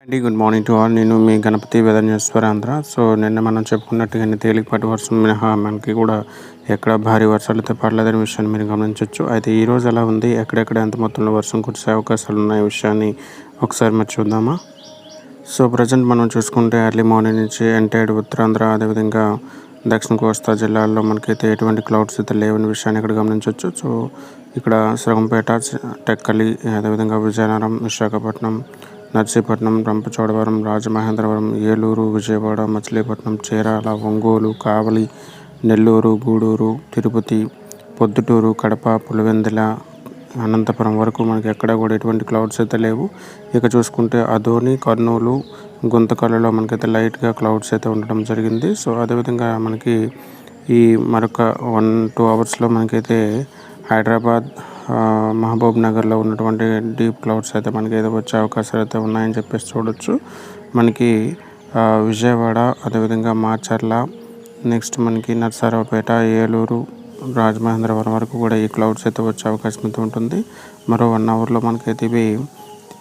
అండి good morning to all. నేను మీ Ganapati weather news for Andhra. So నిన్న మనం చెప్పుకున్నట్టుగానే తేలికపాటి వర్షం మినహా మనకి కూడా ఎక్కడ భారీ వర్షాలతో పడలేదనే విషయాన్ని మీరు గమనించవచ్చు. అయితే ఈ రోజు ఎలా ఉంది, ఎక్కడెక్కడ ఎంత మొత్తంలో వర్షం కురిసే అవకాశాలు ఉన్న విషయాన్ని ఒకసారి మరి చూద్దామా. సో ప్రజెంట్ మనం చూసుకుంటే ఎర్లీ మార్నింగ్ నుంచి ఎంటైర్ ఉత్తరాంధ్ర, అదేవిధంగా దక్షిణ కోస్తా జిల్లాల్లో మనకైతే ఎటువంటి క్లౌడ్స్ అయితే లేవని విషయాన్ని ఇక్కడ గమనించవచ్చు. సో ఇక్కడ శ్రీరంగపేట, టెక్కలి, అదేవిధంగా విజయనగరం, విశాఖపట్నం, నర్సీపట్నం, రంపచోడవరం, రాజమహేంద్రవరం, ఏలూరు, విజయవాడ, మచిలీపట్నం, చీరాల, ఒంగోలు, కావలి, నెల్లూరు, గూడూరు, తిరుపతి, పొద్దుటూరు, కడప, పులివెందుల, అనంతపురం వరకు మనకి ఎక్కడ కూడా ఎటువంటి క్లౌడ్స్ అయితే లేవు. ఇక చూసుకుంటే అదోని, కర్నూలు, గుంతకల్లులో మనకైతే లైట్గా క్లౌడ్స్ అయితే ఉండడం జరిగింది. సో అదేవిధంగా మనకి ఈ మరొక 1-2 అవర్స్లో మనకైతే హైదరాబాద్, మహబూబ్ నగర్లో ఉన్నటువంటి డీప్ క్లౌడ్స్ అయితే మనకి ఏదో వచ్చే అవకాశాలు అయితే ఉన్నాయని చెప్పేసి చూడొచ్చు. మనకి విజయవాడ, అదేవిధంగా మాచర్ల, నెక్స్ట్ మనకి నర్సరావుపేట, ఏలూరు, రాజమహేంద్రవరం వరకు కూడా ఈ క్లౌడ్స్ అయితే వచ్చే అవకాశం అయితే ఉంటుంది. మరో 1 అవర్లో మనకైతే ఇవి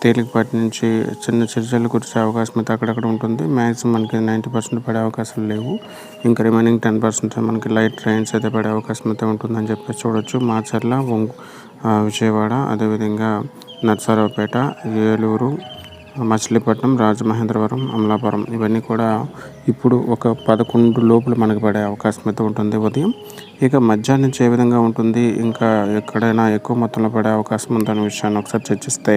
తేలికపాటి నుంచి చిన్న చిరుజల్లు కురిసే అవకాశం అయితే అక్కడక్కడ ఉంటుంది. మ్యాక్సిమం మనకి 90% పడే అవకాశాలు లేవు. ఇంకా రిమైనింగ్ 10% మనకి లైట్ రైన్స్ అయితే పడే అవకాశం అయితే ఉంటుందని చెప్పేసి చూడొచ్చు. మాచర్ల, విజయవాడ, అదేవిధంగా నర్సరావుపేట, ఏలూరు, మచిలీపట్నం, రాజమహేంద్రవరం, అమలాపురం ఇవన్నీ కూడా ఇప్పుడు ఒక 11 లోపల మనకు పడే అవకాశం అయితే ఉంటుంది ఉదయం. ఇక మధ్యాహ్నం నుంచి ఏ విధంగా ఉంటుంది, ఇంకా ఎక్కడైనా ఎక్కువ మొత్తంలో పడే అవకాశం ఉందనే విషయాన్ని ఒకసారి చర్చిస్తే,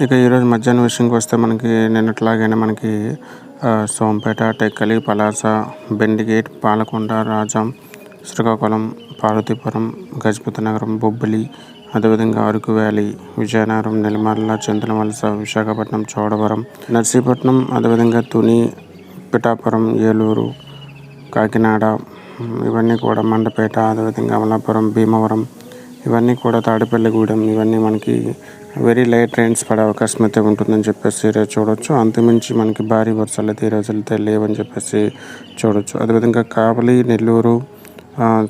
ఇక ఈరోజు మధ్యాహ్నం విషయంకి వస్తే మనకి నిన్నట్లాగానే మనకి సోంపేట, టెక్కలి, పలాస, బెండిగేట్, పాలకొండ, రాజాం, శ్రీకాకుళం, పార్వతీపురం, గజపతి నగరం, బొబ్బిలి, అదేవిధంగా అరకు వ్యాలీ, విజయనగరం, నెల్లిమర్ల, చింతలవలస, విశాఖపట్నం, చోడవరం, నర్సీపట్నం, అదేవిధంగా తుని, పిఠాపురం, ఏలూరు, కాకినాడ ఇవన్నీ కూడా, మండపేట, అదేవిధంగా అమలాపురం, భీమవరం ఇవన్నీ కూడా, తాడేపల్లిగూడెం ఇవన్నీ మనకి వెరీ లైట్ రైన్స్ పడే అవకాశం అయితే ఉంటుందని చెప్పేసి ఈరోజు చూడొచ్చు. అంతమించి మనకి భారీ వర్షాలు అయితే ఈరోజు అయితే లేవని చెప్పేసి చూడొచ్చు. అదేవిధంగా కావలి, నెల్లూరు,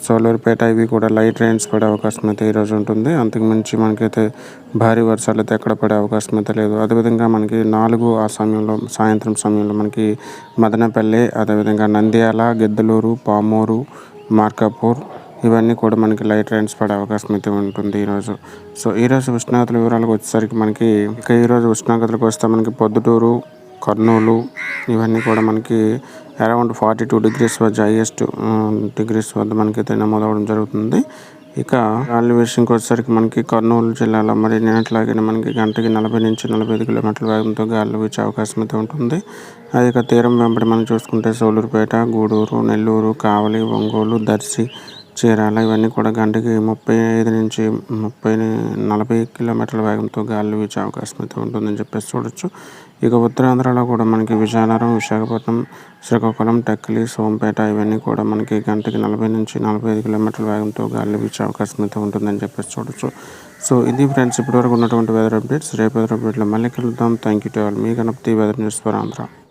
సోలూరుపేట ఇవి కూడా లైట్ రైన్స్ పడే అవకాశం అయితే ఈరోజు ఉంటుంది. అంతకుమించి మనకైతే భారీ వర్షాలు అయితే ఎక్కడ పడే అవకాశం అయితే లేదు. అదేవిధంగా మనకి 4 ఆ సమయంలో, సాయంత్రం సమయంలో మనకి మదనపల్లి, అదేవిధంగా నంద్యాల, గిద్దలూరు, పామూరు, మార్కాపూర్ ఇవన్నీ కూడా మనకి లైట్ రైన్స్ పడే అవకాశం అయితే ఉంటుంది ఈరోజు. సో ఈరోజు ఉష్ణోగ్రతల వివరాలకు వచ్చేసరికి మనకి ఈరోజు ఉష్ణోగ్రతలకు వస్తే మనకి పొద్దుటూరు, కర్నూలు ఇవన్నీ కూడా మనకి అరౌండ్ 42 degrees వద్ద, హైయెస్ట్ డిగ్రీస్ వద్ద మనకైతే నమోదవడం జరుగుతుంది. ఇక గాలి విషయంకి వచ్చేసరికి మనకి కర్నూలు జిల్లాలో మరి నిన్నట్లాగే మనకి గంటకి 40 నుంచి 45 కిలోమీటర్ల వేగంతో గాలులు వీచే అవకాశం అయితే ఉంటుంది. అది ఇక తీరం వెంబడి మనం చూసుకుంటే సోలూరుపేట, గూడూరు, నెల్లూరు, కావలి, ఒంగోలు, దర్శి, చీరాల ఇవన్నీ కూడా గంటకి 35 నుంచి 40 కిలోమీటర్ల వేగంతో గాలులు వీచే అవకాశం అయితే ఉంటుందని చెప్పేసి చూడొచ్చు. ఇక ఉత్తరాంధ్రలో కూడా మనకి విజయనగరం, విశాఖపట్నం, శ్రీకాకుళం, టెక్కలి, సోంపేట ఇవన్నీ కూడా మనకి గంటకి 40 నుంచి 45 కిలోమీటర్ల వేగంతో గాలులు వీచే అవకాశం అయితే ఉంటుందని చెప్పేసి చూడొచ్చు. సో ఇది ఫ్రెండ్స్ ఇప్పటివరకు ఉన్నటువంటి వెదర్ అప్డేట్స్. రేపు వెదర్ అప్డేట్లో మళ్ళీ కలుద్దాం. Thank you to all. మీ Ganapati weather news for Andhra.